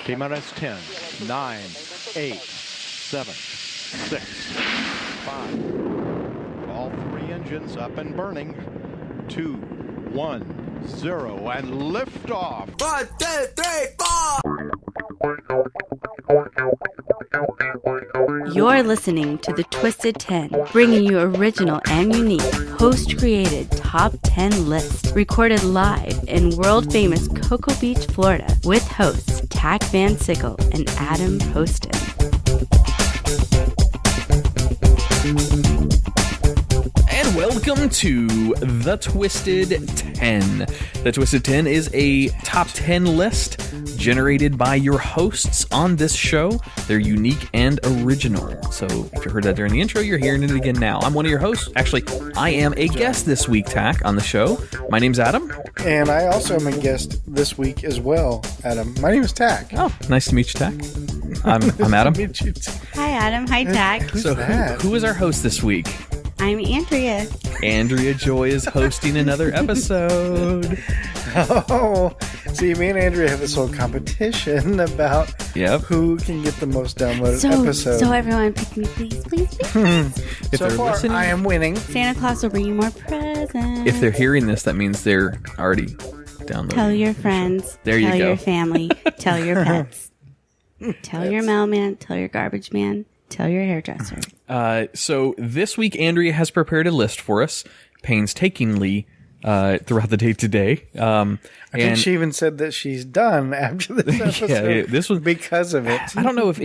T-minus 10, 9, 8, 7, 6, 5. All three engines up and burning. 2, 1, 0, and liftoff. 1, 2, 3, 4. You're listening to The Twisted 10, bringing you original and unique, host-created top 10 lists, recorded live in world-famous Cocoa Beach, Florida, with hosts Tach Van Sickle and Adam Poston. And welcome to The Twisted 10. The Twisted 10 is a top 10 list generated by your hosts on this show. They're unique and original. So if you heard that during the intro, you're hearing it again now. I'm one of your hosts. Actually, I am a guest this week, Tach, on the show. My name's Adam. And I also am a guest this week as well, Adam. My name is Tach. Oh, nice to meet you, Tach. I'm Adam. Nice to meet you. Hi, Adam. Hi, Tach. So who is our host this week? I'm Andrea. Andrea Joy is hosting another episode. Oh, see, me and Andrea have this whole competition about who can get the most downloaded episode. So everyone pick me, please, please, please. If so far, listening, I am winning. Santa Claus will bring you more presents. If they're hearing this, that means they're already downloading. Tell your friends. There you tell go. Your family. Tell your pets. Tell your mailman. Tell your garbage man. Tell your hairdresser. So this week, Andrea has prepared a list for us, painstakingly, throughout the day today. I think she even said that she's done after this episode. This was because of it. I don't know if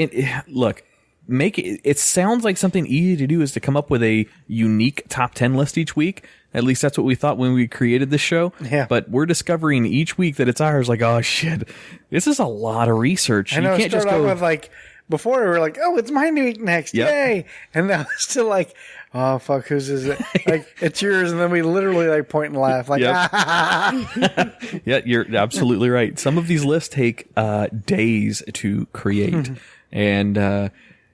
look, make it. It sounds like something easy to do is to come up with a unique top 10 list each week. At least that's what we thought when we created the show. Yeah. But we're discovering each week that it's ours. Like, oh shit, this is a lot of research. I know. You can't just go with like. Before we were like, oh, it's my week next, yay! And now it's still like, oh fuck, whose is it? Like it's yours, and then we literally like point and laugh, like, Yeah, you're absolutely right. Some of these lists take days to create, and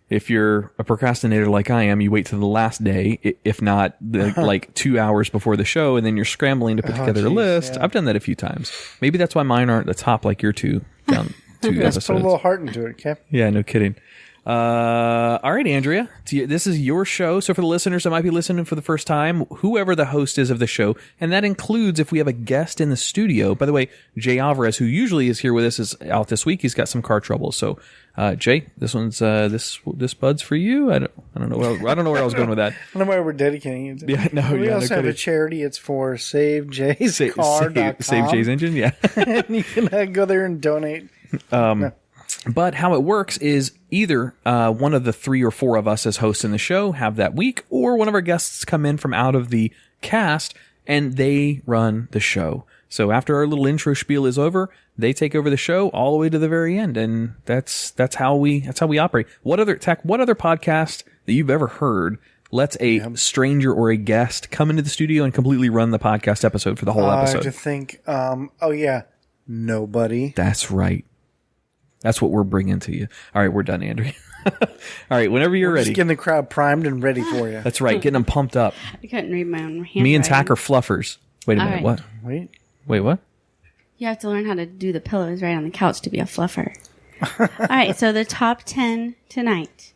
if you're a procrastinator like I am, you wait till the last day, if not like 2 hours before the show, and then you're scrambling to put together a list. Yeah. I've done that a few times. Maybe that's why mine aren't the top like your two down. Let's put a little heart into it, okay? Yeah, no kidding. All right, Andrea, this is your show. So for the listeners that might be listening for the first time, whoever the host is of the show, and that includes if we have a guest in the studio. By the way, Jay Alvarez, who usually is here with us, is out this week. He's got some car trouble. So, Jay, this one's this bud's for you. I don't know where I was going with that. I don't know why we're dedicating it. We also have a charity. It's for Save Jay's Car.com. Save Jay's Engine. Yeah, and you can go there and donate. But how it works is either one of the 3 or 4 of us as hosts in the show have that week, or one of our guests come in from out of the cast and they run the show. So after our little intro spiel is over, they take over the show all the way to the very end, and that's how we operate. What other podcast that you've ever heard lets a stranger or a guest come into the studio and completely run the podcast episode for the whole episode? I have to think. Nobody. That's right. That's what we're bringing to you. All right, we're done, Andrea. All right, whenever you're ready. Just getting the crowd primed and ready for you. That's right, getting them pumped up. I couldn't read my own handwriting. Me and Tach are fluffers. Wait a minute, right. what? Wait, what? You have to learn how to do the pillows right on the couch to be a fluffer. All right, so the top 10 tonight.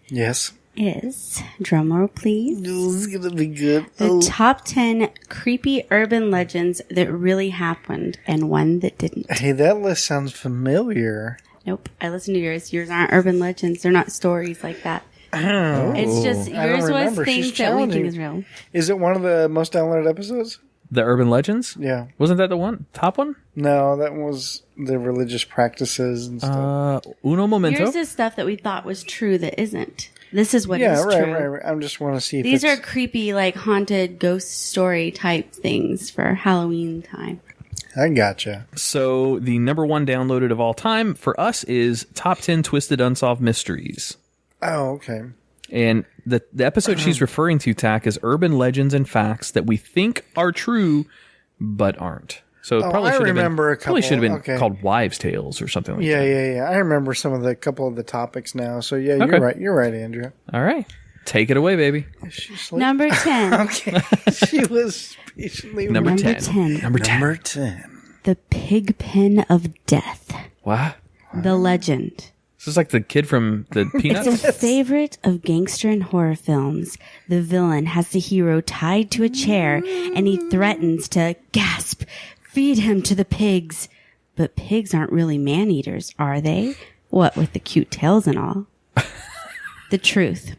Yes. Is, drumroll please. This is going to be good. The top 10 creepy urban legends that really happened and one that didn't. Hey, that list sounds familiar. Nope. I listened to yours. Yours aren't urban legends. They're not stories like that. Oh. It's just, yours was things that we think is real. Is it one of the most downloaded episodes? The Urban Legends? Yeah. Wasn't that the one? Top one? No, that was the religious practices and stuff. Uno momento. Yours is stuff that we thought was true that isn't. This is what is true. Right. I just want to see if these are creepy, like haunted ghost story type things for Halloween time. I gotcha. So the number 1 downloaded of all time for us is Top 10 Twisted Unsolved Mysteries. Oh, okay. And the episode she's referring to, Tach, is Urban Legends and Facts that we think are true, but aren't. So it probably should have been called Wives' Tales or something like that. Yeah. I remember couple of the topics now. So yeah, okay. You're right, Andrea. All right. Take it away, baby. Number 10. Okay. She was patiently Number waiting. 10. Number 10. Number 10. The Pig Pen of Death. What? The Legend. This is like the kid from the Peanuts? It's a favorite of gangster and horror films. The villain has the hero tied to a chair, and he threatens to, gasp, feed him to the pigs. But pigs aren't really man-eaters, are they? What with the cute tails and all? The truth.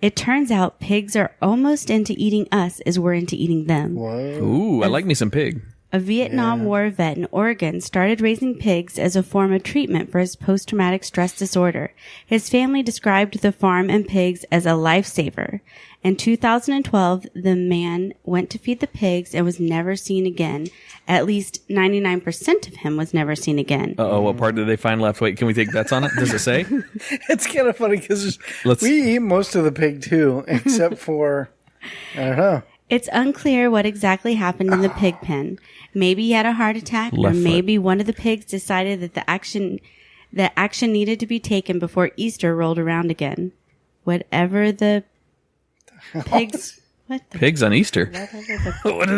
It turns out pigs are almost into eating us as we're into eating them. Whoa. Ooh, I like me some pig. A Vietnam War vet in Oregon started raising pigs as a form of treatment for his post-traumatic stress disorder. His family described the farm and pigs as a lifesaver. In 2012, the man went to feed the pigs and was never seen again. At least 99% of him was never seen again. Uh-oh, what part did they find left? Wait, can we take bets on it? Does it say? It's kind of funny because we eat most of the pig too, except for, I don't know. It's unclear what exactly happened in the pig pen. Maybe he had a heart attack, or maybe one of the pigs decided that the action needed to be taken before Easter rolled around again. Whatever the pigs... Pigs on Easter? What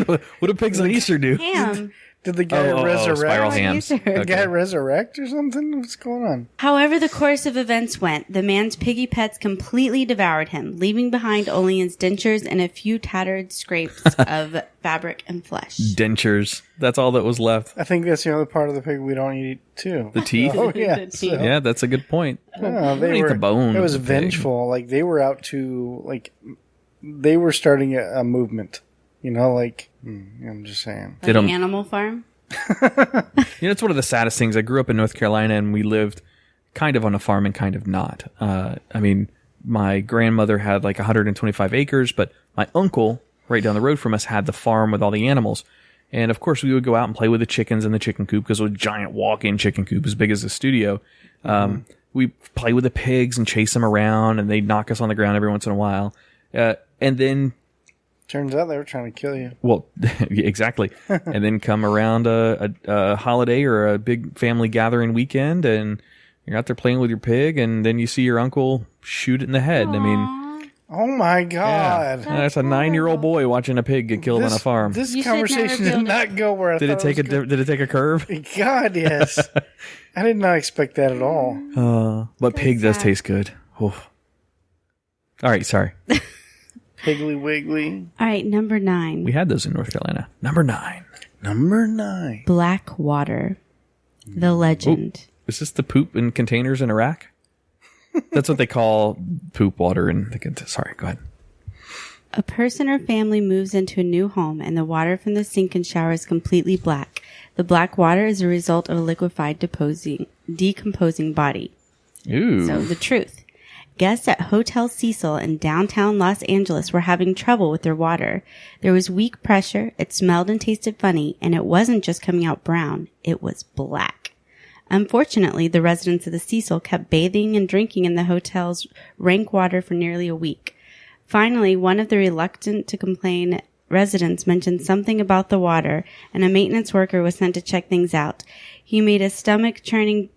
do pigs on Easter do? Ham. Did the guy resurrect? Spiral hams. The guy resurrect or something? What's going on? However the course of events went, the man's piggy pets completely devoured him, leaving behind only his dentures and a few tattered scrapes of fabric and flesh. Dentures. That's all that was left. I think that's the only part of the pig we don't eat too. The teeth? Oh, yeah. The teeth. Yeah, that's a good point. No, We don't eat the bone. It was of the pig. vengeful. Like they were out to they were starting a movement. You know, I'm just saying. Like an animal farm? It's one of the saddest things. I grew up in North Carolina, and we lived kind of on a farm and kind of not. My grandmother had like 125 acres, but my uncle, right down the road from us, had the farm with all the animals. And of course, we would go out and play with the chickens in the chicken coop because it was a giant walk-in chicken coop as big as the studio. We play with the pigs and chase them around, and they'd knock us on the ground every once in a while. And then... Turns out they were trying to kill you. Well, exactly. And then come around a holiday or a big family gathering weekend, and you're out there playing with your pig, and then you see your uncle shoot it in the head. Aww. I mean, oh my God! Yeah. That's a 9-year-old boy watching a pig get killed on a farm. This conversation did not go where I thought it was going. Did it take a curve? God, yes. I did not expect that at all. But pig does taste good. Oof. All right, sorry. Piggly Wiggly. All right, number 9. We had those in North Carolina. Number 9. Black water. The legend. Ooh, is this the poop in containers in Iraq? That's what they call poop water in the... Sorry, go ahead. A person or family moves into a new home, and the water from the sink and shower is completely black. The black water is a result of a liquefied decomposing body. Ooh. So, the truth. Guests at Hotel Cecil in downtown Los Angeles were having trouble with their water. There was weak pressure, it smelled and tasted funny, and it wasn't just coming out brown, it was black. Unfortunately, the residents of the Cecil kept bathing and drinking in the hotel's rank water for nearly a week. Finally, one of the reluctant to complain residents mentioned something about the water, and a maintenance worker was sent to check things out. He made a stomach-churning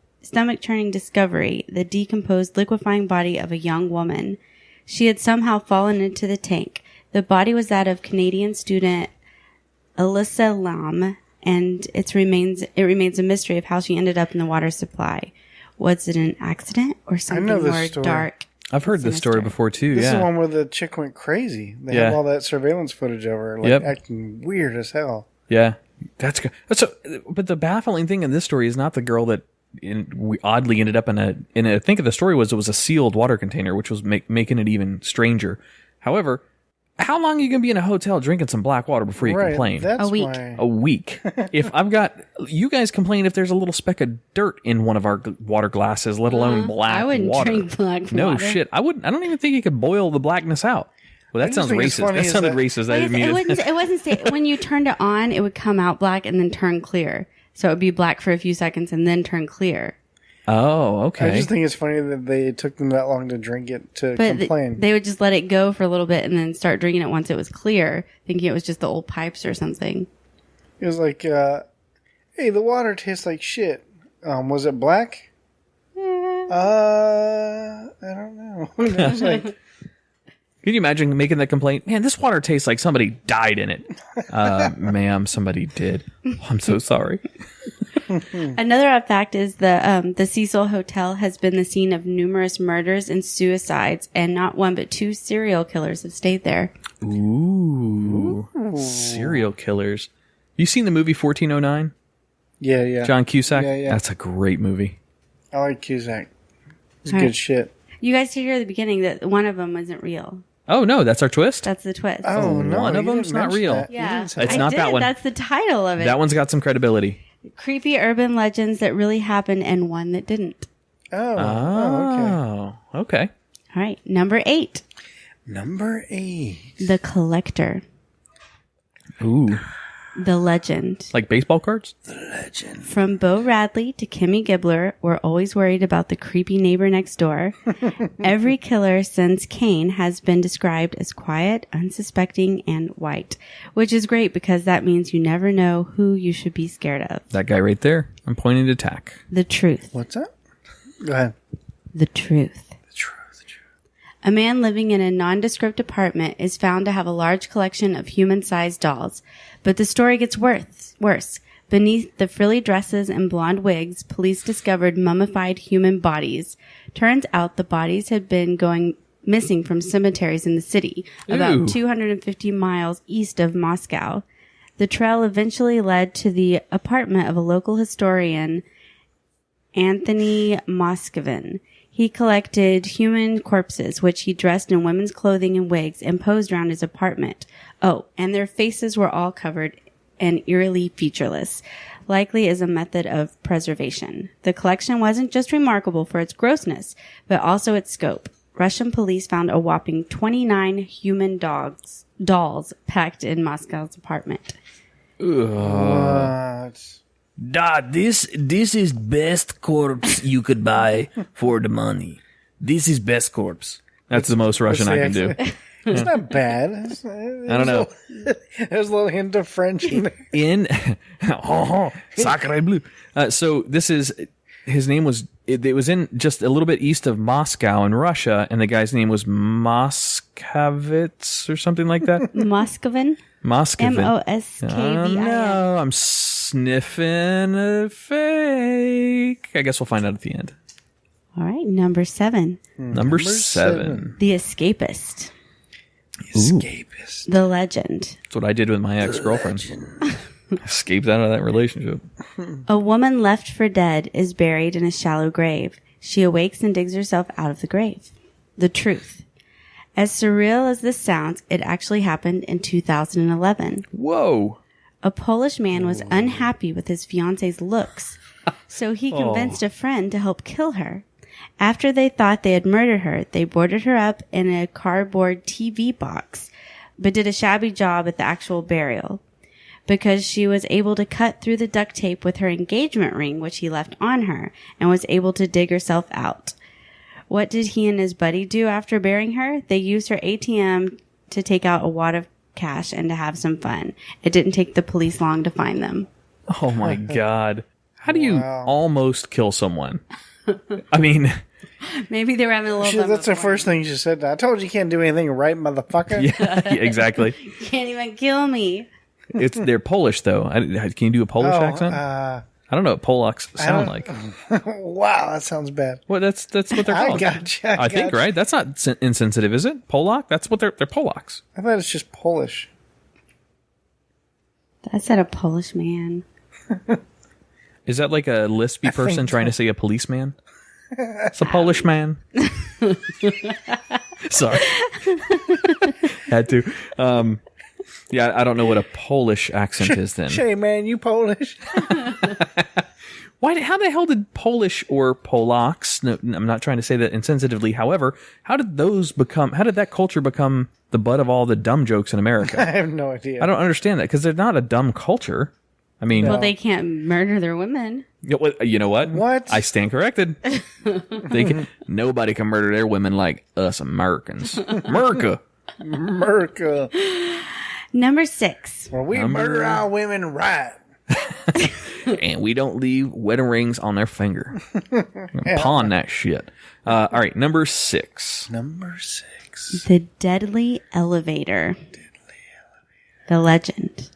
discovery, the decomposed, liquefying body of a young woman. She had somehow fallen into the tank. The body was that of Canadian student Alyssa Lam, and it remains a mystery of how she ended up in the water supply. Was it an accident or something more dark? I've heard this story before too. This is yeah. the one where the chick went crazy. They have all that surveillance footage of her, acting weird as hell. Yeah, that's good. But the baffling thing in this story is not the girl that we oddly ended up in I think of the story was it was a sealed water container, which was making it even stranger. However, how long are you going to be in a hotel drinking some black water before you complain? That's a week. A week. If I've got... You guys complain if there's a little speck of dirt in one of our water glasses, let alone black water. I wouldn't drink black water. No shit. I don't even think you could boil the blackness out. Well, that sounds racist. That sounded racist. It wasn't when you turned it on, it would come out black and then turn clear. So it would be black for a few seconds and then turn clear. Oh, okay. I just think it's funny that they took them that long to drink it to complain. They would just let it go for a little bit and then start drinking it once it was clear, thinking it was just the old pipes or something. It was like, hey, the water tastes like shit. Was it black? I don't know. It was like... Can you imagine making that complaint? Man, this water tastes like somebody died in it. Ma'am, somebody did. I'm so sorry. Another fact is the Cecil Hotel has been the scene of numerous murders and suicides, and not one but 2 serial killers have stayed there. Ooh. Serial killers. You seen the movie 1409? Yeah. John Cusack? Yeah. That's a great movie. I like Cusack. It's All good right. shit. You guys hear at the beginning that one of them wasn't real. Oh, no, that's our twist? That's the twist. Oh, no. one of you them's didn't not mention real. that. You Yeah, didn't say It's I not did. that one. That's the title of it. That one's got some credibility. Creepy urban legends that really happened and one that didn't. Oh, okay. Okay. All right, number 8, Number 8. the collector, Ooh. the legend. Like baseball cards? Legend. From Bo Radley to Kimmy Gibbler, we're always worried about the creepy neighbor next door. Every killer since Cain has been described as quiet, unsuspecting, and white, which is great because that means you never know who you should be scared of. That guy right there. I'm pointing to Tach. The truth. What's up? Go ahead. The truth. The truth. A man living in a nondescript apartment is found to have a large collection of human-sized dolls. But the story gets worse. Beneath the frilly dresses and blonde wigs, police discovered mummified human bodies. Turns out the bodies had been going missing from cemeteries in the city, about Ew. 250 miles east of Moscow. The trail eventually led to the apartment of a local historian, Anthony Moscovin. He collected human corpses, which he dressed in women's clothing and wigs and posed around his apartment. Oh, and their faces were all covered and eerily featureless, likely as a method of preservation. The collection wasn't just remarkable for its grossness, but also its scope. Russian police found a whopping 29 human dolls packed in Moscow's apartment. What? This is best corpse you could buy for the money. This is best corpse. That's the most Russian I can do. It's not bad. I don't know. There's a little hint of French in there. In Sacre bleu. So this is his name was it was in just a little bit east of Moscow in Russia, and the guy's name was Moskovitz or something like that. Moscovin? Moscovin. Moskvin. No, I'm sniffing a fake. I guess we'll find out at the end. All right, number 7. Number 7. The Escapist. Escapist. The Legend. That's what I did with my ex-girlfriend. Escaped out of that relationship. A woman left for dead is buried in a shallow grave. She awakes and digs herself out of the grave. The truth. As surreal as this sounds, it actually happened in 2011. Whoa. A Polish man was unhappy with his fiance's looks, so he convinced a friend to help kill her. After they thought they had murdered her, they boarded her up in a cardboard TV box, but did a shabby job at the actual burial. Because she was able to cut through the duct tape with her engagement ring, which he left on her, and was able to dig herself out. What did he and his buddy do after burying her? They used her ATM to take out a wad of cash and to have some fun. It didn't take the police long to find them. Oh my God. How do you almost kill someone? I mean, Maybe they were having a little fun. That's the before. first thing she said. I told you can't do anything right, motherfucker. yeah, exactly. You can't even kill me. They're Polish though. Can you do a Polish accent? I I don't know what Polacks sound like. wow, that sounds bad. Well, that's what they're I called. gotcha. I think, right? That's not insensitive, is it? Polak? That's what they're Polacks. I thought it's just Polish. I said a Polish man. Is that like a lispy person trying to say a policeman? It's a Polish man. Sorry. Had to. Yeah, I don't know what a Polish accent is then. Shay, man, you Polish? How the hell did Polish or Polacks, no, I'm not trying to say that insensitively, however, how did that culture become the butt of all the dumb jokes in I America? have no idea. I don't understand that, because they're not a dumb culture. I mean, Well, they can't murder their women. you know what? What? I stand corrected. Nobody can murder their women like us Americans. America. America. Number 6. Well, we murder our women right. And we don't leave wedding rings on their finger. Pawn that shit. All right, number 6. Number 6. The Deadly Elevator. The Legend.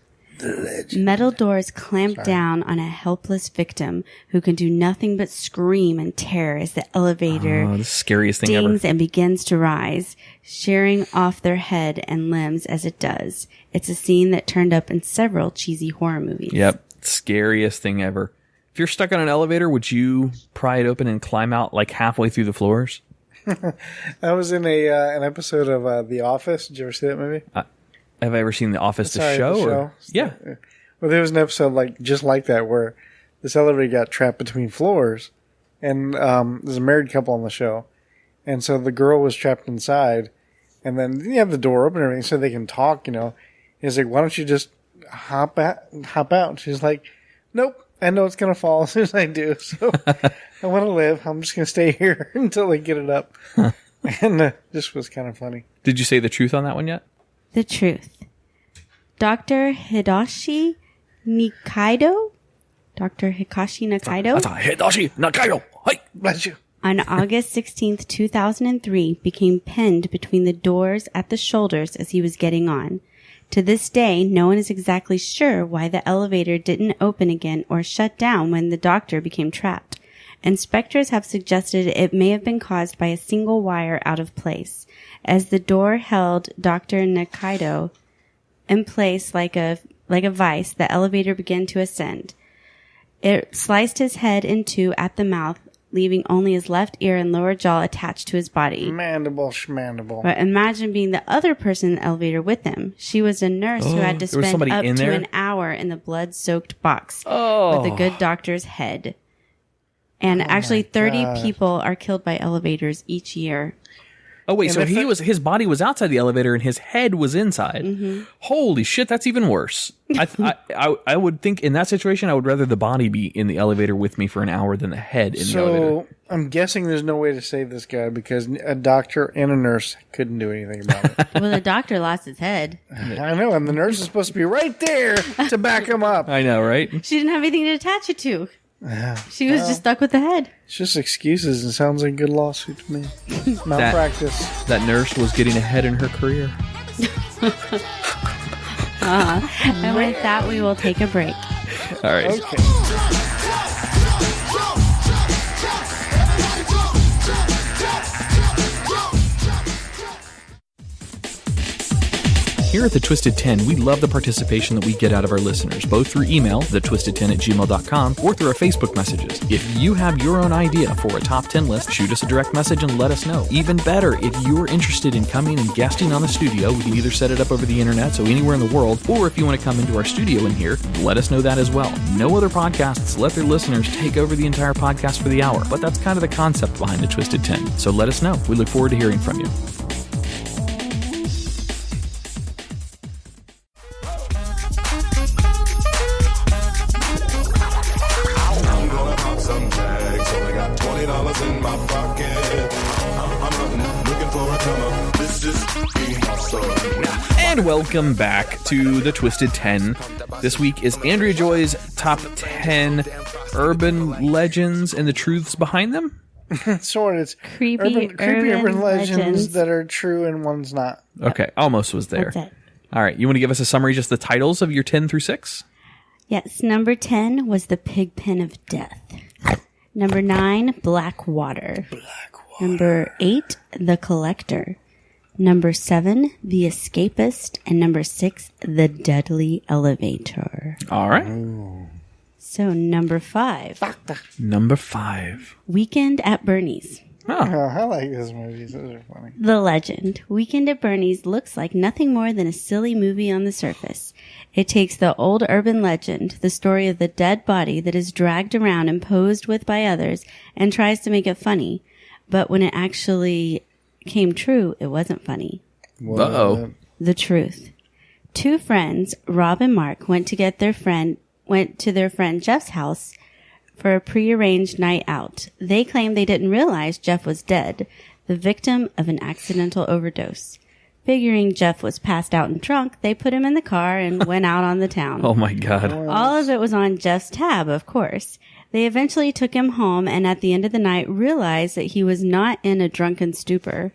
Metal doors clamp down on a helpless victim who can do nothing but scream in terror as the elevator Oh, the scariest thing ever. dings and begins to rise, shearing off their head and limbs as it does. It's a scene that turned up in several cheesy horror movies. Yep. Scariest thing ever. If you're stuck on an elevator, would you pry it open and climb out like halfway through the floors? I was in an episode of The Office. Did you ever see that movie? Have I ever seen The Office, the Sorry, show? the or- show. Yeah. Well, there was an episode just like that where this elevator got trapped between floors, and there's a married couple on the show, and so the girl was trapped inside, and then you have the door open and everything so they can talk. He's like, "Why don't you just hop out?" And she's like, "Nope, I know it's gonna fall as soon as I do, so I want to live. I'm just gonna stay here until they get it up." And this was kind of funny. Did you say the truth on that one yet? The truth. Dr. Hideyoshi Nikaido? Dr. Hikashi Nikaido? Hideyoshi Nakaido. Hi. Bless you. On August 16th, 2003, became pinned between the doors at the shoulders as he was getting on. To this day, no one is exactly sure why the elevator didn't open again or shut down when the doctor became trapped. Inspectors have suggested it may have been caused by a single wire out of place. As the door held Dr. Nakaido in place like a vice, the elevator began to ascend. It sliced his head in two at the mouth, leaving only his left ear and lower jaw attached to his body. Mandible schmandible. But imagine being the other person in the elevator with him. She was a nurse who had to there was spend somebody up in to there? an hour in the blood-soaked box with the good doctor's head. And actually 30 God. people are killed by elevators each year. Oh wait, And so if his body was outside the elevator and his head was inside. Mm-hmm. Holy shit, that's even worse. I would think in that situation I would rather the body be in the elevator with me for an hour than the head in the elevator. So I'm guessing there's no way to save this guy because a doctor and a nurse couldn't do anything about it. Well, the doctor lost his head. I know, and the nurse is supposed to be right there to back him up. I know, right? She didn't have anything to attach it to. She was just stuck with the head. It's just excuses and sounds like a good lawsuit to me. Malpractice. That nurse was getting ahead in her career. And with that, we will take a break. All right. Okay. Here at The Twisted 10, we love the participation that we get out of our listeners, both through email, thetwisted10@gmail.com, or through our Facebook messages. If you have your own idea for a top 10 list, shoot us a direct message and let us know. Even better, if you're interested in coming and guesting on the studio, we can either set it up over the internet, so anywhere in the world, or if you want to come into our studio in here, let us know that as well. No other podcasts let their listeners take over the entire podcast for the hour, but that's kind of the concept behind The Twisted 10. So let us know. We look forward to hearing from you. And welcome back to The Twisted 10. This week is Andrea Joy's top 10 urban legends and the truths behind them. Sort of. It's Creepy urban legends legends. that are true and one's not. Okay, almost was there. That's it. All right, you want to give us a summary, just the titles of your 10 through 6? Yes, number 10 was the pig pen of death. Number 9, Black Water. Number 8, The Collector. Number 7, The Escapist. And number 6, The Deadly Elevator. All right. So number 5, Number 5. Weekend at Bernie's. Oh, I like those movies. Those are funny. The legend. Weekend at Bernie's looks like nothing more than a silly movie on the surface. It takes the old urban legend, the story of the dead body that is dragged around and posed with by others, and tries to make it funny. But when it actually came true, it wasn't funny. uh-oh. The truth. Two friends, Rob and Mark, went to their friend Jeff's house for a prearranged night out. They claimed they didn't realize Jeff was dead, the victim of an accidental overdose. Figuring Jeff was passed out and drunk, they put him in the car and went out on the town. Oh my God. All of it was on Jeff's tab, of course. They eventually took him home and at the end of the night realized that he was not in a drunken stupor.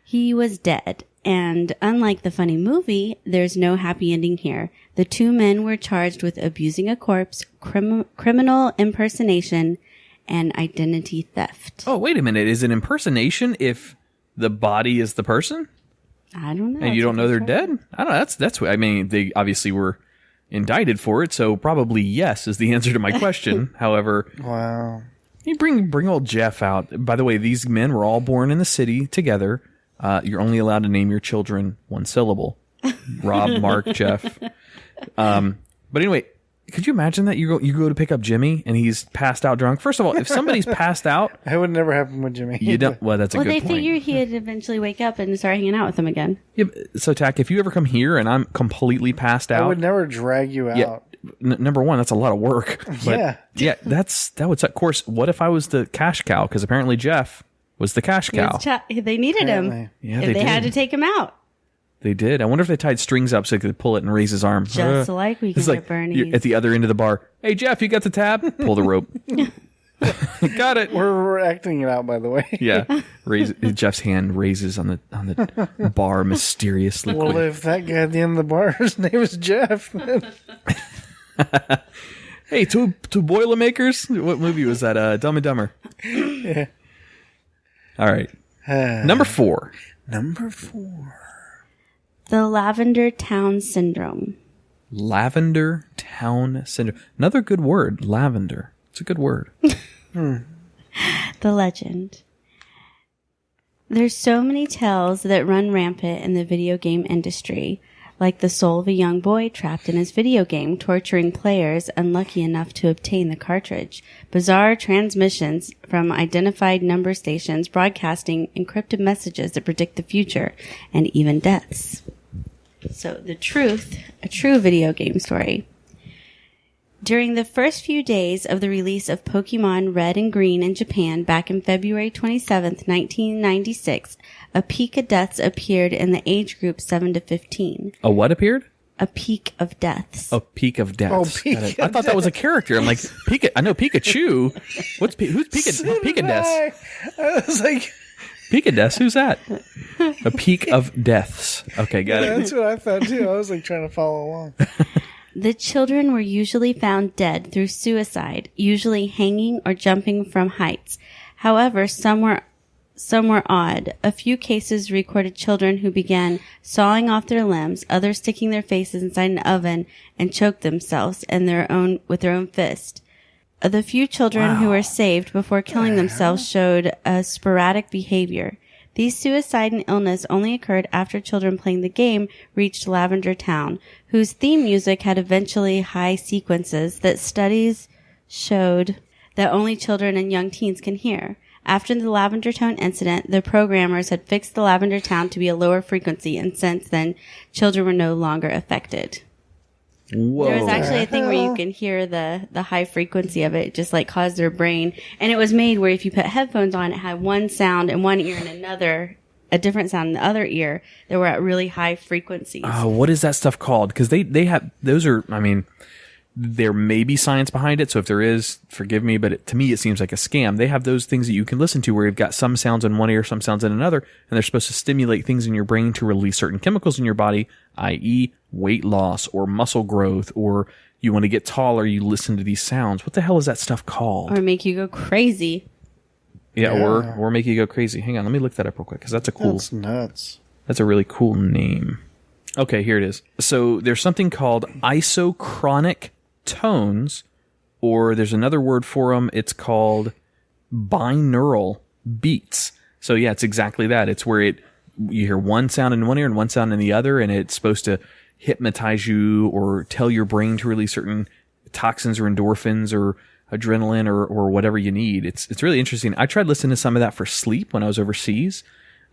He was dead, And unlike the funny movie, there's no happy ending here. The two men were charged with abusing a corpse, criminal impersonation, and identity theft. Oh, wait a minute. Is it impersonation if the body is the person? I don't know. And you don't know they're dead? I don't know. That's what I mean. They obviously were indicted for it, so probably yes is the answer to my question. However, Wow. you bring old Jeff out. By the way, these men were all born in the city together. You're only allowed to name your children one syllable. Rob, Mark, Jeff. But anyway, could you imagine that you go to pick up Jimmy and he's passed out drunk? First of all, if somebody's passed out, That would never happen with Jimmy. you don't. Well, that's a Well, good they point. figured he'd eventually wake up and start hanging out with them again. Yeah, so Tach, if you ever come here and I'm completely passed I out, would never drag you out. yeah, number one, that's a lot of work. But Yeah. that would suck. Of course, what if I was the cash cow? Because apparently Jeff was the cash cow. They needed him. Apparently. Yeah, If they had did. to take him out. They did. I wonder if they tied strings up so they could pull it and raise his arm. Just like we It's can like get Bernie's. you're at the other end of the bar. Hey, Jeff, you got the tab? Pull the rope. Got it. We're acting it out, by the way. Yeah. Jeff's hand raises on the bar mysteriously. Well, if that guy at the end of the bar, his name is Jeff. Hey, two Boilermakers? What movie was that? Dumb and Dumber. Yeah. All right. Number 4. Number 4. The Lavender Town Syndrome. Lavender Town Syndrome. Another good word. Lavender. It's a good word. The legend. There's so many tales that run rampant in the video game industry, like the soul of a young boy trapped in his video game, torturing players unlucky enough to obtain the cartridge, bizarre transmissions from identified number stations broadcasting encrypted messages that predict the future, and even deaths. So, the truth, a true video game story. During the first few days of the release of Pokemon Red and Green in Japan back in February 27th, 1996, a peak of deaths appeared in the age group 7 to 15. A what appeared? A peak of deaths. A Peak of Deaths. Oh, Peak Got it. of I thought that was a character. I'm like, I know Pikachu. Who's Peak of Deaths? I was like, Peak of Deaths? Who's that? A Peak of Deaths. Okay, got it. that's what I thought too. I was like trying to follow along. The children were usually found dead through suicide, usually hanging or jumping from heights. However, some were odd. A few cases recorded children who began sawing off their limbs, others sticking their faces inside an oven and choked themselves with their own fist. The few children who were saved before killing themselves showed a sporadic behavior. These suicide and illness only occurred after children playing the game reached Lavender Town, whose theme music had eventually high sequences that studies showed that only children and young teens can hear. After the Lavender Town incident, the programmers had fixed the Lavender Town to be a lower frequency, and since then, children were no longer affected. Whoa. There was actually a thing where you can hear the high frequency of it just like cause their brain. And it was made where if you put headphones on, it had one sound in one ear and a different sound in the other ear that were at really high frequencies. What is that stuff called? Because they have, those are, I mean, there may be science behind it. So if there is, forgive me, but to me, it seems like a scam. They have those things that you can listen to where you've got some sounds in one ear, some sounds in another, and they're supposed to stimulate things in your brain to release certain chemicals in your body, i.e. weight loss or muscle growth, or you want to get taller, you listen to these sounds. What the hell is that stuff called? Or make you go crazy. Yeah, or make you go crazy. Hang on, let me look that up real quick because that's a cool. That's nuts. That's a really cool name. Okay, here it is. So there's something called isochronic tones, or there's another word for them. It's called binaural beats. So yeah, it's exactly that. It's where you hear one sound in one ear and one sound in the other, and it's supposed to hypnotize you or tell your brain to release certain toxins or endorphins or adrenaline or whatever you need. It's really interesting. I tried listening to some of that for sleep when I was overseas,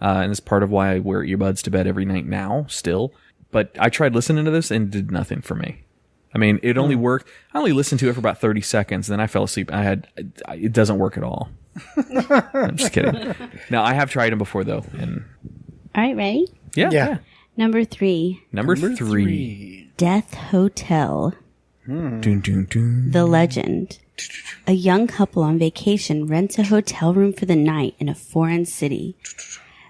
and it's part of why I wear earbuds to bed every night now still. But I tried listening to this and it did nothing for me. I mean, it only worked. I only listened to it for about 30 seconds, and then I fell asleep. It doesn't work at all. I'm just kidding. Now, I have tried them before, though. And All right, ready? yeah. Number 3, Number three. Death Hotel. Dun, dun, dun. The legend. A young couple on vacation rents a hotel room for the night in a foreign city.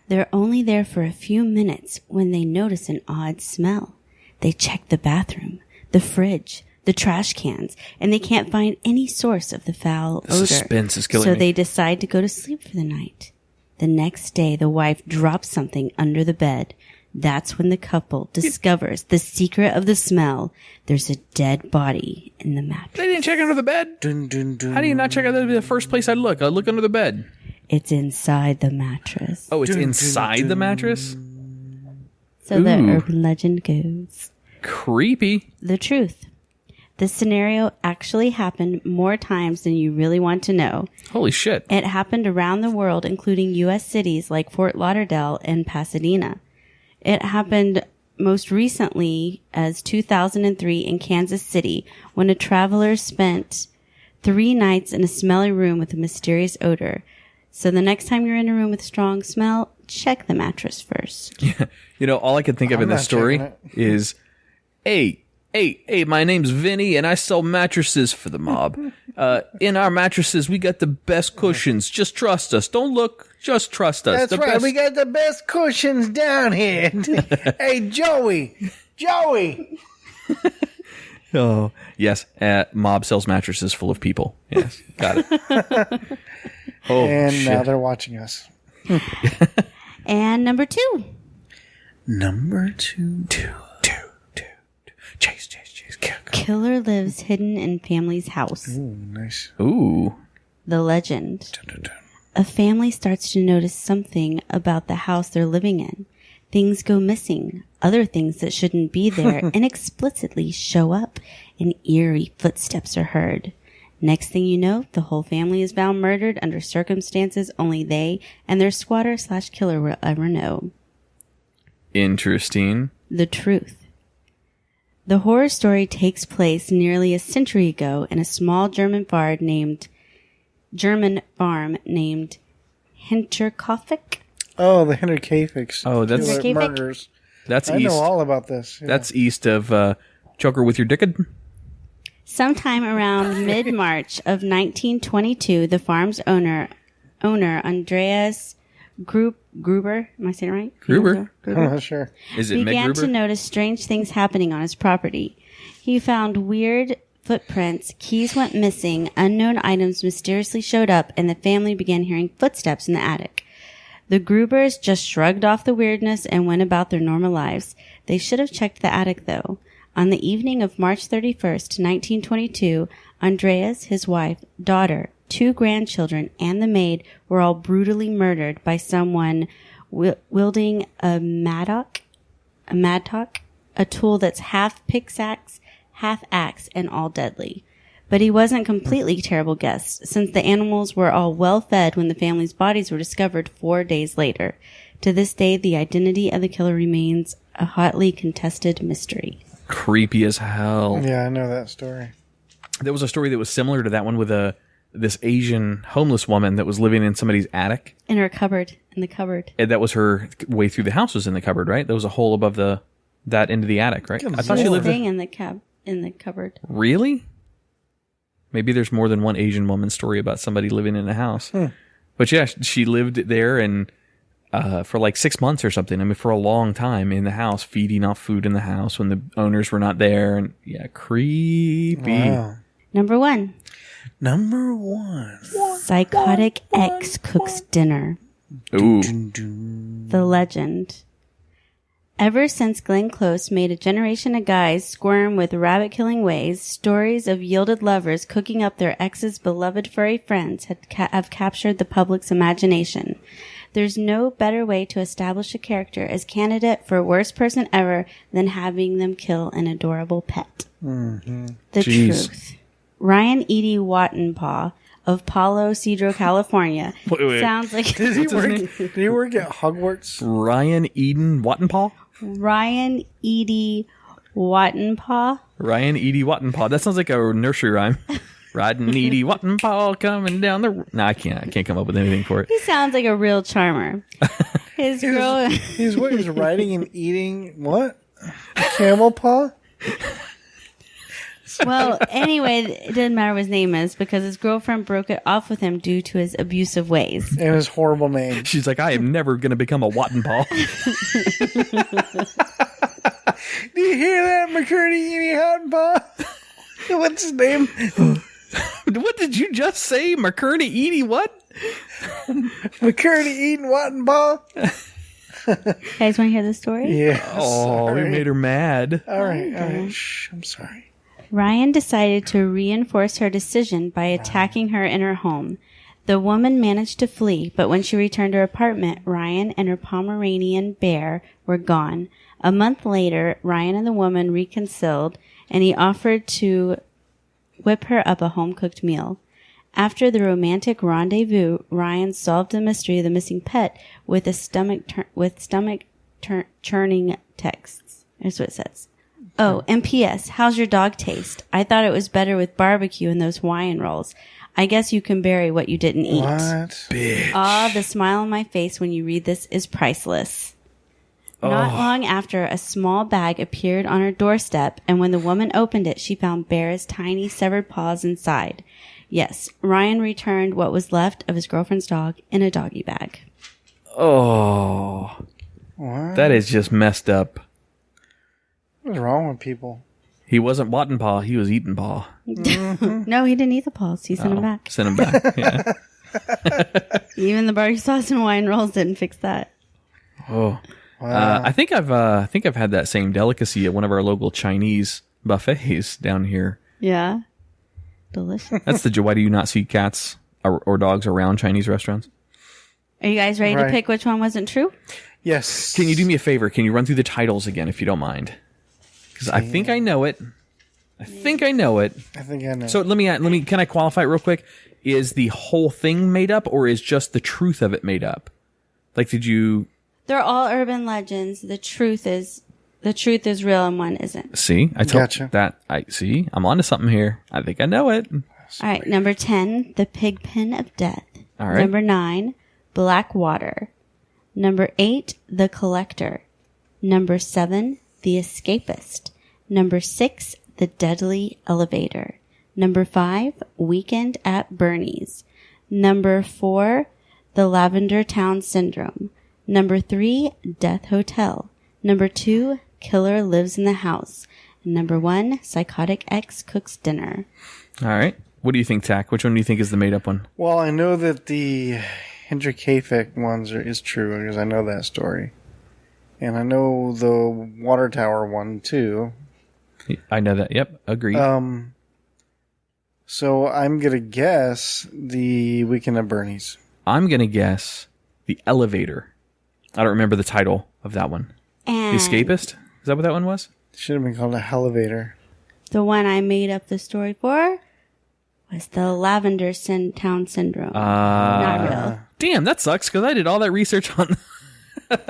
They're only there for a few minutes when they notice an odd smell. They check the bathroom, the fridge, the trash cans, and they can't find any source of the foul odor. Suspense is killing so me. they decide to go to sleep for the night. The next day, the wife drops something under the bed. That's when the couple discovers the secret of the smell. There's a dead body in the mattress. They didn't check under the bed? Dun, dun, dun. How do you not check under the first place I'd look? I'd look under the bed. It's inside the mattress. Oh, it's inside the mattress? So the Ooh. urban legend goes. Creepy. The truth. This scenario actually happened more times than you really want to know. Holy shit. It happened around the world, including U.S. cities like Fort Lauderdale and Pasadena. It happened most recently as 2003 in Kansas City when a traveler spent 3 nights in a smelly room with a mysterious odor. So the next time you're in a room with strong smell, check the mattress first. You know, all I could think of in I'm this not story checking is, hey, my name's Vinny and I sell mattresses for the mob. In our mattresses, we got the best cushions. Just trust us. Don't look. Just trust us. That's The right. best- We got the best cushions down here. Hey, Joey. Oh, yes. Mob sells mattresses full of people. Yes, got it. Oh, And shit. now they're watching us. And number 2. Number 2. Chase. Kill. Killer lives hidden in family's house. Ooh, nice. Ooh. The legend. A family starts to notice something about the house they're living in. Things go missing. Other things that shouldn't be there inexplicably show up, and eerie footsteps are heard. Next thing you know, the whole family is found murdered under circumstances only they and their squatter/killer will ever know. Interesting. The truth. The horror story takes place nearly a century ago in a small German farm named Hinterkaifeck. Oh, the Hinterkaifecks. Oh, that's- Two murders. That's I east. know all about this. Yeah. That's east of Choker with your dickhead. Sometime around mid-March of 1922, the farm's owner Andreas Gruber, am I saying it right? Gruber? I'm not sure. Is it Meg began Gruber? to notice strange things happening on his property. He found weird footprints, keys went missing, unknown items mysteriously showed up, and the family began hearing footsteps in the attic. The Grubers just shrugged off the weirdness and went about their normal lives. They should have checked the attic, though. On the evening of March 31st, 1922, Andreas, his wife, daughter, 2 grandchildren, and the maid were all brutally murdered by someone wielding a madtock, a tool that's half pickaxe, half axe, and all deadly. But he wasn't completely terrible guest, since the animals were all well fed when the family's bodies were discovered 4 days later. To this day, the identity of the killer remains a hotly contested mystery. Creepy as hell. Yeah, I know that story. There was a story that was similar to that one with this Asian homeless woman that was living in somebody's attic. In the cupboard. And that was her way through the house was in the cupboard, right? There was a hole above that into the attic, right? I thought she lived Staying in the cupboard. Really? Maybe there's more than one Asian woman story about somebody living in a house. But yeah, she lived there and for like 6 months or something. I mean, for a long time in the house, feeding off food in the house when the owners were not there. And yeah, creepy. Wow. Number 1. Number 1. Psychotic ex cooks dinner. Ooh. The legend. Ever since Glenn Close made a generation of guys squirm with rabbit-killing ways, stories of yielded lovers cooking up their ex's beloved furry friends have captured the public's imagination. There's no better way to establish a character as candidate for worst person ever than having them kill an adorable pet. The Jeez. truth. Ryan Edie Wattenpaw of Palo Cedro, California. Wait. Sounds like Did he work at Hogwarts? Ryan Eden Wattenpaw? Ryan Edie Wattenpaw. Ryan Edie Wattenpaw. That sounds like a nursery rhyme. Riding Edie Wattenpaw coming down the... No, I can't come up with anything for it. He sounds like a real charmer. His girl... He's what? He's writing and eating what? Camel paw? Well, anyway, it doesn't matter what his name is because his girlfriend broke it off with him due to his abusive ways. And his horrible name. She's like, I am never going to become a Wattenpaw. Do you hear that, McCurdy Hottenpaw? What's his name? What did you just say? McCurney Edie what? McCurdy eating Wattenpaw? You guys want to hear the story? Yeah. Oh, we made her mad. All right. Shh, I'm sorry. Ryan decided to reinforce her decision by attacking her in her home. The woman managed to flee, but when she returned to her apartment, Ryan and her Pomeranian bear were gone. A month later, Ryan and the woman reconciled, and he offered to whip her up a home-cooked meal. After the romantic rendezvous, Ryan solved the mystery of the missing pet with a stomach-churning texts. Here's what it says. Oh, and P.S. How's your dog taste? I thought it was better with barbecue and those Hawaiian rolls. I guess you can bury what you didn't eat. What? Bitch. Ah, the smile on my face when you read this is priceless. Not long after, a small bag appeared on her doorstep, and when the woman opened it, she found Bear's tiny severed paws inside. Yes, Ryan returned what was left of his girlfriend's dog in a doggy bag. Oh. What? That is just messed up. What's wrong with people? He wasn't Wattenpaw, he was Eaten Paw. No, he didn't eat the paws. He sent them back. Send him back. Yeah. Even the barbecue sauce and Hawaiian rolls didn't fix that. Oh. I think I've had that same delicacy at one of our local Chinese buffets down here. Yeah. Delicious. That's the why do you not see cats or dogs around Chinese restaurants? Are you guys ready to pick which one wasn't true? Yes. Can you do me a favor? Can you run through the titles again if you don't mind? Because I think I know it. I think I know. So let me. Can I qualify it real quick? Is the whole thing made up, or is just the truth of it made up? Like, did you? They're all urban legends. The truth is real and one isn't. See, I told Gotcha. that. I see. I'm onto something here. I think I know it. All right. Number 10, the pig pen of death. All right. Number 9, black water. Number 8, the collector. Number 7, the escapist. Number 6, the deadly elevator. Number 5, weekend at Bernie's. Number 4, the Lavender Town Syndrome. Number 3, Death Hotel. Number 2, Killer Lives in the House. And number 1, Psychotic Ex Cooks Dinner. All right. What do you think, Tach? Which one do you think is the made-up one? Well, I know that the Hendrikafik ones is true because I know that story. And I know the water tower one, too. I know that. Yep. Agreed. So I'm going to guess the Weekend at Bernie's. I'm going to guess the elevator. I don't remember the title of that one. And The Escapist? Is that what that one was? It should have been called a Elevator. the one I made up the story for was the Lavender Town Syndrome. Not real. Damn, that sucks because I did all that research on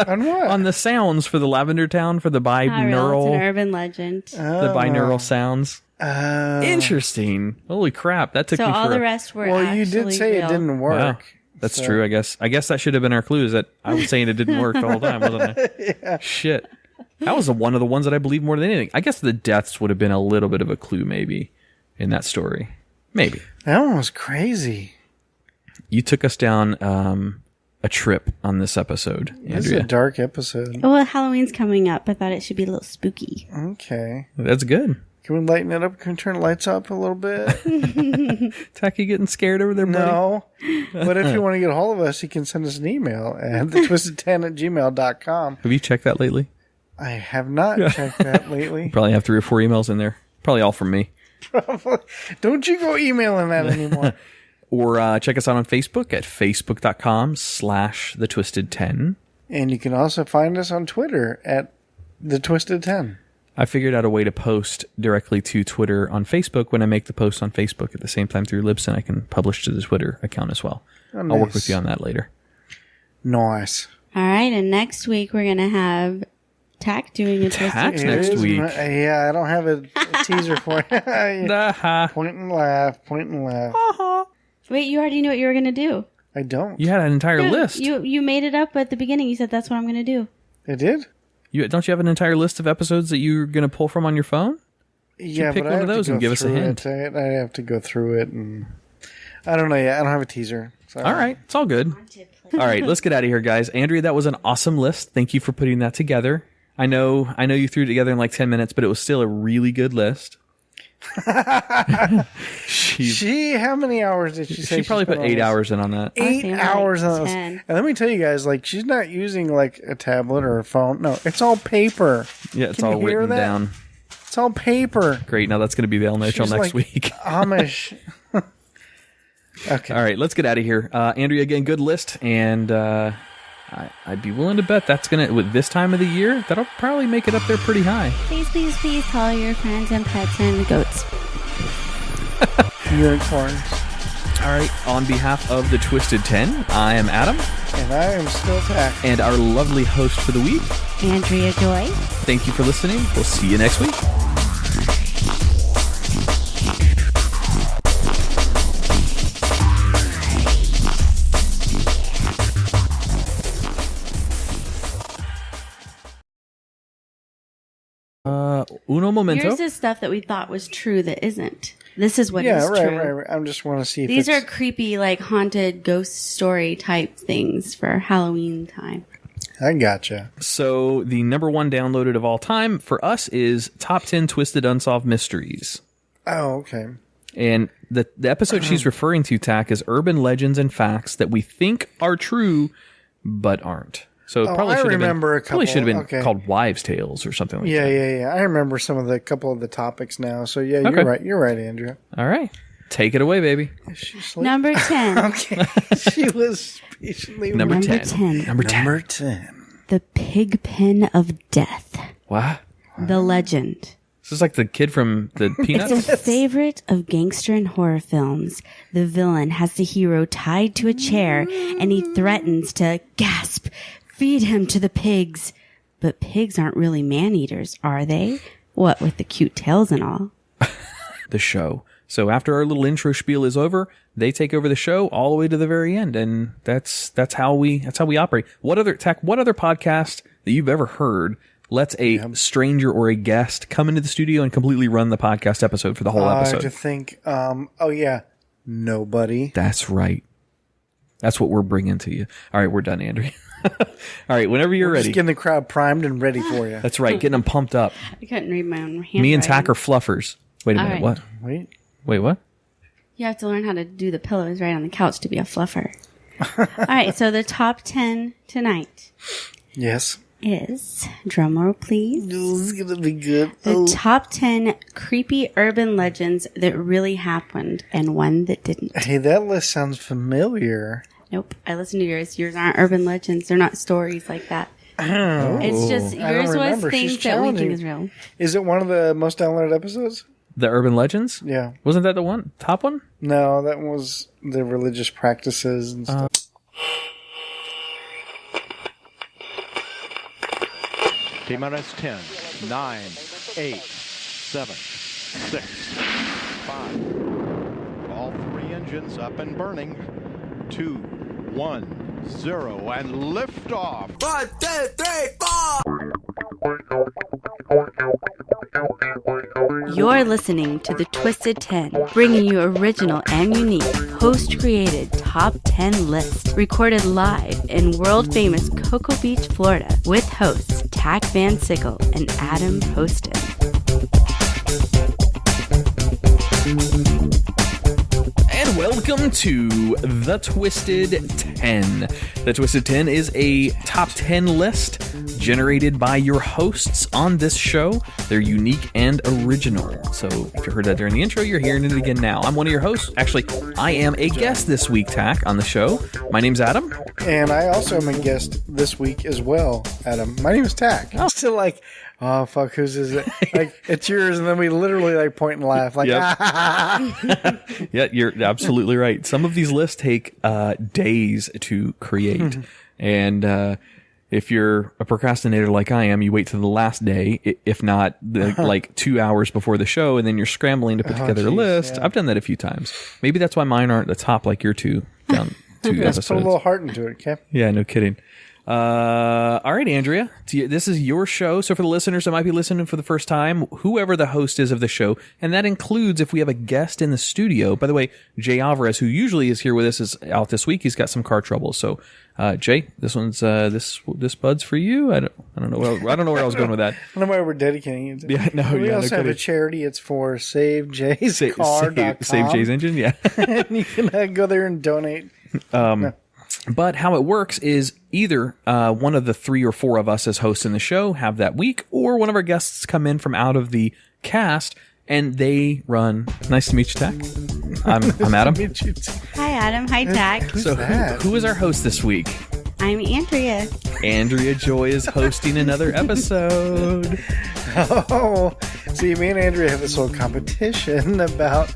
On what? on the sounds for the Lavender Town for the Not real. It's an binaural urban legend. the binaural sounds. Interesting. Holy crap, that took So me all for the rest were Well, actually you did say real. it didn't work. Wow. That's true, I guess. I guess that should have been our clue, is that I was saying it didn't work the whole time, wasn't I? Yeah. Shit. That was one of the ones that I believe more than anything. I guess the deaths would have been a little bit of a clue, maybe, in that story. Maybe. That one was crazy. You took us down a trip on this episode, Andrea. This is a dark episode. Well, Halloween's coming up. I thought it should be a little spooky. Okay. That's good. Can we lighten it up? Can we turn the lights up a little bit? Tacky getting scared over there, buddy? No. But if you want to get a hold of us, you can send us an email at thetwisted10@gmail.com. Have you checked that lately? I have not checked that lately. Probably have 3 or 4 emails in there. Probably all from me. Don't you go emailing that anymore. Or check us out on Facebook at facebook.com/thetwisted10. And you can also find us on Twitter at thetwisted10. I figured out a way to post directly to Twitter on Facebook. When I make the post on Facebook at the same time through Libsyn, I can publish to the Twitter account as well. Oh, I'll work nice. with you on that later. Nice. All right, and next week we're going to have Tach doing a Tach twisted. next It is week. Yeah, I don't have a teaser for it. Point and laugh, point and laugh. Wait, you already knew what you were going to do. I don't. You had an entire list. You made it up at the beginning. You said that's what I'm going to do. I did? Don't you have an entire list of episodes that you're going to pull from on your phone? Yeah, pick but one I of have those to and go give us a through hint. it. I have to go through it, and I don't know yet. I don't have a teaser. Sorry. All right, it's all good. All right, let's get out of here, guys. Andrea, that was an awesome list. Thank you for putting that together. I know you threw it together in like 10 minutes, but it was still a really good list. How many hours did she say? She probably put 8 hours in on that. 8 hours like on this. 10. And let me tell you guys, like, she's not using like a tablet or a phone. No, it's all paper. Yeah, it's Can you all hear written that? down. It's all paper. Great. Now that's going to be the El Show She's next like week. Amish. Okay. All right, let's get out of here. Andrea, again, good list, and I'd be willing to bet that's gonna, with this time of the year, that'll probably make it up there pretty high. Please, please, please call your friends and pets and goats. Unicorns. All right, on behalf of the Twisted 10, I am Adam, And I am still Tach. and our lovely host for the week. Andrea Joy. Thank you for listening. We'll see you next week. Uno momento. Here's the stuff that we thought was true that isn't. This is what is Yeah, right, true. right. I just want to see if These are it's... creepy, like haunted ghost story type things for Halloween time. I gotcha. So the number one downloaded of all time for us is Top 10 Twisted Unsolved Mysteries. Oh, okay. And the episode she's referring to, Tach, is Urban Legends and Facts that we think are true, but aren't. So it probably I should have remember been, probably should have been okay. called Wives' Tales or something like Yeah, that. yeah. I remember couple of the topics now. So yeah, Okay. you're right. You're right, Andrea. All right. Take it away, baby. Is she asleep? Number 10. Okay. She was patiently Number Number 10. 10. Number 10. Number 10. The Pig Pen of Death. What? The Legend. This is like the kid from the Peanuts? It's a favorite of gangster and horror films. The villain has the hero tied to a chair and he threatens to, gasp, feed him to the pigs. But pigs aren't really man-eaters, are they? What with the cute tails and all? The show. So after our little intro spiel is over, they take over the show all the way to the very end, and that's how we operate. What other podcast that you've ever heard lets a stranger or a guest come into the studio and completely run the podcast episode for the whole I have episode? to think. Nobody. That's right. That's what we're bringing to you. All right, we're done, Andrea. All right, whenever you're ready. Just getting the crowd primed and ready for you. That's right, getting them pumped up. I couldn't read my own handwriting. Me and Tach are fluffers. Wait a All minute, right. what? Wait. What? You have to learn how to do the pillows right on the couch to be a fluffer. All right, so the top 10 tonight Yes. is, drumroll please, This is gonna be good. the top 10 creepy urban legends that really happened and one that didn't. Hey, that list sounds familiar. Nope, I listened to yours. Yours aren't urban legends. They're not stories like that. It's just, I don't yours was remember. things She's that we challenging. think is real. Is it one of the most downloaded episodes? The Urban Legends? Yeah. Wasn't that the one? Top one? No, that was the religious practices and stuff. T-minus 10, 9, 8, 7, 6, 5. All three engines up and burning. 2, 1, 0, and lift off. 1, 2, 3, 4. You're listening to The Twisted 10, bringing you original and unique, host-created top 10 lists, recorded live in world-famous Cocoa Beach, Florida, with hosts Tach Van Sickle and Adam Poston. And welcome to The Twisted 10. The Twisted 10 is a top 10 list generated by your hosts on this show. They're unique and original. So if you heard that during the intro, you're hearing it again now. I'm one of your hosts. Actually, I am a guest this week, Tach, on the show. My name's Adam. And I also am a guest this week as well, Adam. My name is Tach. I'm still like, oh, fuck, whose is it? Like, it's yours. And then we literally like point and laugh. Like, Yep. Yeah, you're absolutely right. Some of these lists take days to create. And if you're a procrastinator like I am, you wait till the last day, if not like 2 hours before the show, and then you're scrambling to put together a list. yeah. I've done that a few times. Maybe that's why mine aren't the top like your two down two let's episodes. put a little heart into it, okay? Yeah, no kidding. All right, Andrea, this is your show. So for the listeners that might be listening for the first time, whoever the host is of the show, and that includes if we have a guest in the studio. By the way, Jay Alvarez, who usually is here with us, is out this week. He's got some car trouble. So, Jay, this one's this bud's for you. I don't know. I don't know where I was going with that. I don't know why we're dedicating it. Yeah, no. We yeah, also have a charity. It's for SaveJaysCar.com. Save Jay's engine. Yeah, and you can go there and donate. But how it works is either one of the 3 or 4 of us as hosts in the show have that week, or one of our guests come in from out of the cast and they run. Nice to meet you, Tach. I'm Adam. Hi, Adam. Hi, Tach. Who is our host this week? I'm Andrea. Andrea Joy is hosting another episode. Oh, see, me and Andrea have this whole competition about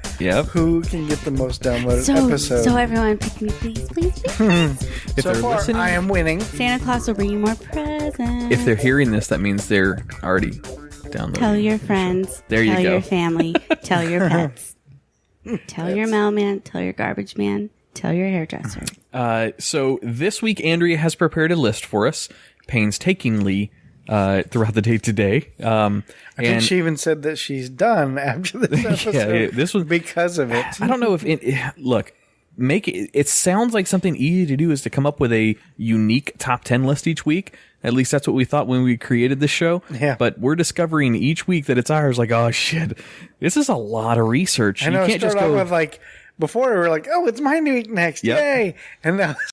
who can get the most downloaded episode. So everyone, pick me, please, please, please. If so they're far, listening, I am winning. Santa Claus will bring you more presents. If they're hearing this, that means they're already downloading. Tell your friends. There you tell go. Your family. Tell your pets. Tell your mailman. Tell your garbage man. Tell your hairdresser. So this week, Andrea has prepared a list for us, painstakingly, throughout the day today. I think she even said that she's done after this episode. This was because of it. I don't know if look, it sounds like something easy to do is to come up with a unique top 10 list each week. At least that's what we thought when we created the show. Yeah. But we're discovering each week that it's ours. Like, oh shit, this is a lot of research. I know. You can't just go with like. Before we were like, oh, it's my new week next. Yay. And now